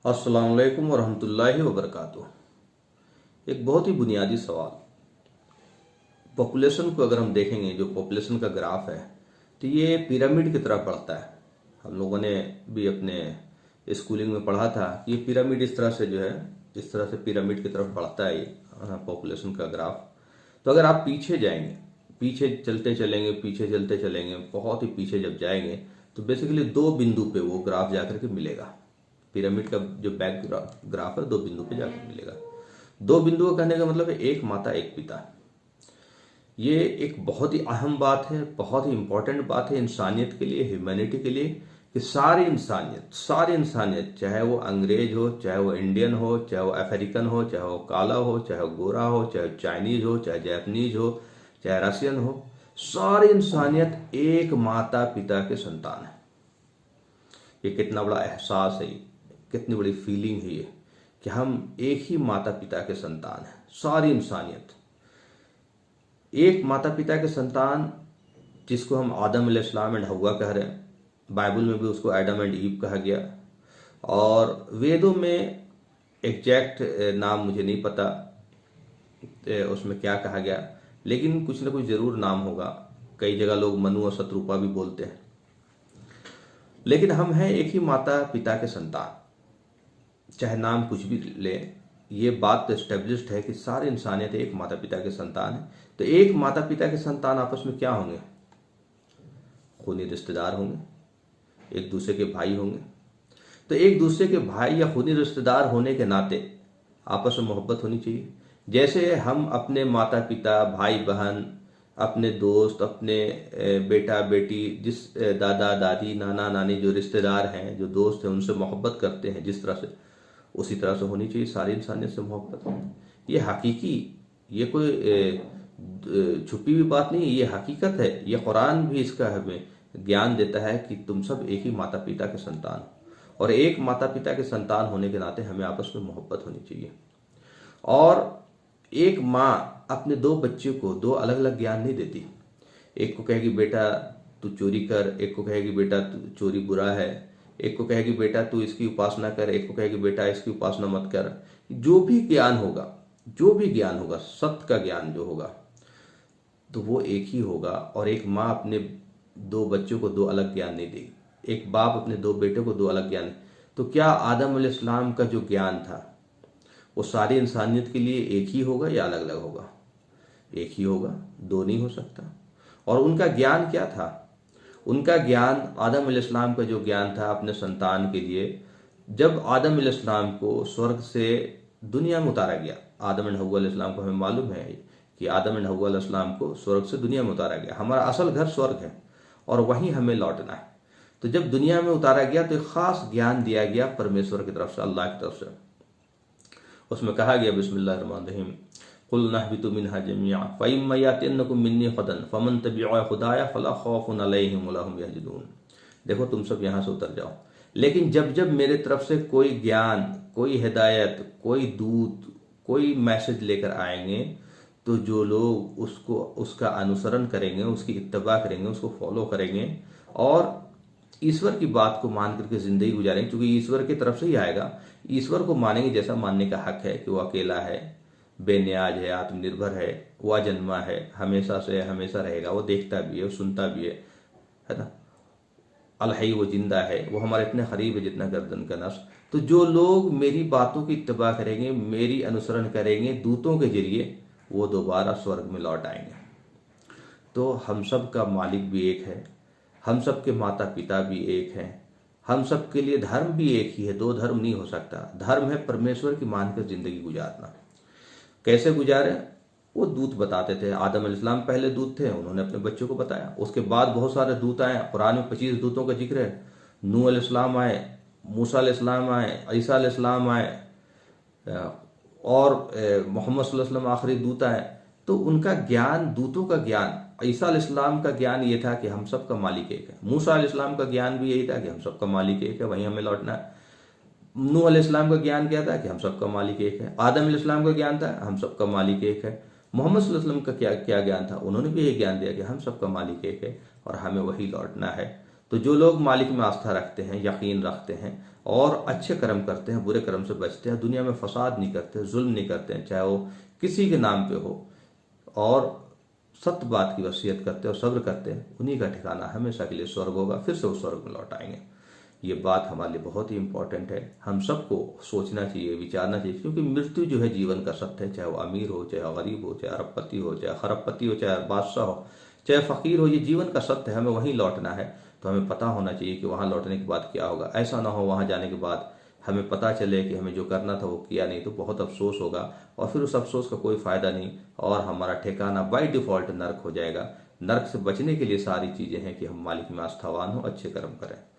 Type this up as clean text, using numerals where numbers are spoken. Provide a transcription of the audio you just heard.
अस्सलाम वालेकुम वरहमतुल्लाहि वबरकातुह। एक बहुत ही बुनियादी सवाल। पॉपुलेशन को अगर हम देखेंगे, जो पॉपुलेशन का ग्राफ है, तो ये पिरामिड की तरफ बढ़ता है। हम लोगों ने भी अपने स्कूलिंग में पढ़ा था कि ये पिरामिड इस तरह से जो है, इस तरह से पिरामिड की तरफ बढ़ता है ये पॉपुलेशन का ग्राफ। तो अगर आप पीछे जाएंगे, पीछे चलते चलेंगे, पीछे चलते चलेंगे, बहुत ही पीछे जब जाएंगे तो बेसिकली दो बिंदु पे वो ग्राफ जाकर के मिलेगा। पिरामिड का जो बैक ग्राफ है दो बिंदु पे जाकर मिलेगा। दो बिंदु का कहने का मतलब है एक माता एक पिता। ये एक बहुत ही अहम बात है, बहुत ही इंपॉर्टेंट बात है इंसानियत के लिए, ह्यूमैनिटी के लिए, कि सारी इंसानियत चाहे वो अंग्रेज हो, चाहे वो इंडियन हो, चाहे वो अफ्रीकन हो, चाहे वो काला हो, चाहे वो गोरा हो, चाहे चाइनीज हो, चाहे जापानीज हो, चाहे रशियन हो, सारी इंसानियत एक माता पिता के संतान है। ये कितना बड़ा एहसास है, कितनी बड़ी फीलिंग है ये कि हम एक ही माता पिता के संतान हैं। सारी इंसानियत एक माता पिता के संतान, जिसको हम आदम अलैहिस्सलाम एंड हव्वा कह रहे हैं। बाइबल में भी उसको एडम एंड ईव कहा गया, और वेदों में एग्जैक्ट नाम मुझे नहीं पता उसमें क्या कहा गया, लेकिन कुछ ना कुछ जरूर नाम होगा। कई जगह लोग मनु और शत्रुपा भी बोलते हैं, लेकिन हम हैं एक ही माता पिता के संतान। चाहे नाम कुछ भी ले, ये बात तो एस्टेब्लिश्ड है कि सारी इंसानियत एक माता पिता के संतान है। तो एक माता पिता के संतान आपस में क्या होंगे? खूनी रिश्तेदार होंगे, एक दूसरे के भाई होंगे। तो एक दूसरे के भाई या खूनी रिश्तेदार होने के नाते आपस में मोहब्बत होनी चाहिए। जैसे हम अपने माता पिता, भाई बहन, अपने दोस्त, अपने बेटा बेटी, जिस दादा दादी, नाना नानी, जो रिश्तेदार हैं, जो दोस्त हैं, उनसे मोहब्बत करते हैं जिस तरह से, उसी तरह से होनी चाहिए सारी इंसानियत से मोहब्बत। ये हकीकी, ये कोई छुपी हुई बात नहीं है, ये हकीकत है। ये कुरान भी इसका हमें ज्ञान देता है कि तुम सब एक ही माता पिता के संतान, और एक माता पिता के संतान होने के नाते हमें आपस में मोहब्बत होनी चाहिए। और एक माँ अपने दो बच्चे को दो अलग अलग ज्ञान नहीं देती। एक को कहेगी बेटा तू चोरी कर, एक को कहेगी बेटा तू चोरी बुरा है, एक को कहेगी बेटा तू इसकी उपासना कर, एक को कहेगी बेटा इसकी उपासना मत कर। जो भी ज्ञान होगा, सत्य का ज्ञान जो होगा, तो वो एक ही होगा। और एक माँ अपने दो बच्चों को दो अलग ज्ञान नहीं देगी, एक बाप अपने दो बेटों को दो अलग ज्ञान। तो क्या आदम अलैहिस्सलाम का जो ज्ञान था वो सारी इंसानियत के लिए एक ही होगा या अलग अलग होगा? एक ही होगा, दो नहीं हो सकता। और उनका ज्ञान क्या था? उनका ज्ञान, आदम अलैहिस्सलाम का जो ज्ञान था अपने संतान के लिए, जब आदम अलैहिस्सलाम को स्वर्ग से दुनिया में उतारा गया, आदम एंड हव्वा अलैहिस्सलाम को हमें मालूम है कि आदम एंड हव्वा अलैहिस्सलाम को स्वर्ग से दुनिया में उतारा गया। हमारा असल घर स्वर्ग है और वहीं हमें लौटना है। तो जब दुनिया में उतारा गया तो एक खास ज्ञान दिया गया परमेश्वर की तरफ से, अल्लाह की तरफ से। उसमें कहा गया बिस्मिल्लाहिर्रहमानिर्रहीम, कुल नहबितु मिन्हा जमीअ फइम्मा यातियन्नकुम मिन्नी हुदन फमन तबिअ हुदाया फला खौफुन अलैहिम वला हुम यहज़नून। देखो तुम सब यहाँ से उतर जाओ, लेकिन जब जब मेरे तरफ से कोई ज्ञान, कोई हिदायत, कोई दूत, कोई मैसेज लेकर आएंगे, तो जो लोग उसको, उसका अनुसरण करेंगे, उसकी इत्तबा करेंगे, उसको फॉलो करेंगे और ईश्वर की बात को मान करके जिंदगी गुजारेंगे, क्योंकि ईश्वर की तरफ से ही आएगा। ईश्वर को मानेंगे जैसा मानने का हक है कि वो अकेला है, बेनियाज है, आत्मनिर्भर है, वह जन्मा है, हमेशा से हमेशा रहेगा, वो देखता भी है, वो सुनता भी है ना। अलहई, वो जिंदा है, वो हमारे इतने करीब है जितना गर्दन का नस। तो जो लोग मेरी बातों की इत्तबा करेंगे, मेरी अनुसरण करेंगे दूतों के जरिए, वो दोबारा स्वर्ग में लौट आएंगे। तो हम सब का मालिक भी एक है, हम सब के माता पिता भी एक हैं, हम सब के लिए धर्म भी एक ही है, दो धर्म नहीं हो सकता। धर्म है परमेश्वर की मानकर जिंदगी गुजारना। कैसे गुजारे? वो दूत बताते थे। आदम अलैहिस्सलाम पहले दूत थे, उन्होंने अपने बच्चों को बताया। उसके बाद बहुत सारे दूत आए, कुरान में 25 दूतों का जिक्र है। नूह अलैहिस्सलाम आए, मूसा अलैहिस्सलाम आए, ईसा अलैहिस्सलाम आए, और मोहम्मद सल्लल्लाहु अलैहि वसल्लम आखिरी दूत आए। तो उनका ज्ञान, दूतों का ज्ञान, ईसा अलैहिस्सलाम का ज्ञान ये था कि हम सब का मालिक एक है। मूसा अलैहिस्सलाम का ज्ञान भी यही था कि हम सब का मालिक एक है, वहीं हमें लौटना है। नूह अलैहिस्सलाम का ज्ञान क्या था? कि हम सब का मालिक एक है। आदम अलैहिस्सलाम का ज्ञान था हम सब का मालिक एक है। मोहम्मद सल्लल्लाहु अलैहि वसल्लम का क्या क्या ज्ञान था? उन्होंने भी यही ज्ञान दिया कि हम सब का मालिक एक है और हमें वही लौटना है। तो जो लोग मालिक में आस्था रखते हैं, यकीन रखते हैं और अच्छे कर्म करते हैं, बुरे कर्म से बचते हैं, दुनिया में फसाद नहीं करते, जुल्म नहीं करते हैं, चाहे वो किसी के नाम पे हो, और सत्य बात की वसीयत करते हैं और सब्र करते हैं, उन्हीं का ठिकाना हमेशा के लिए स्वर्ग होगा, फिर से वो स्वर्ग में लौट आएंगे। ये बात हमारे लिए बहुत ही इंपॉर्टेंट है, हम सबको सोचना चाहिए, विचारना चाहिए, क्योंकि मृत्यु जो है जीवन का सत्य है, चाहे वो अमीर हो, चाहे गरीब हो, चाहे अरबपति हो, चाहे खरबपति हो, चाहे बादशाह हो, चाहे फकीर हो, ये जीवन का सत्य है, हमें वहीं लौटना है। तो हमें पता होना चाहिए कि वहाँ लौटने के बाद क्या होगा। ऐसा ना हो वहाँ जाने के बाद हमें पता चले कि हमें जो करना था वो किया नहीं, तो बहुत अफसोस होगा और फिर उस अफसोस का कोई फायदा नहीं, और हमारा ठिकाना बाय डिफॉल्ट नर्क हो जाएगा। नर्क से बचने के लिए सारी चीजें हैं कि हम मालिक में आस्थावान हो, अच्छे कर्म करें।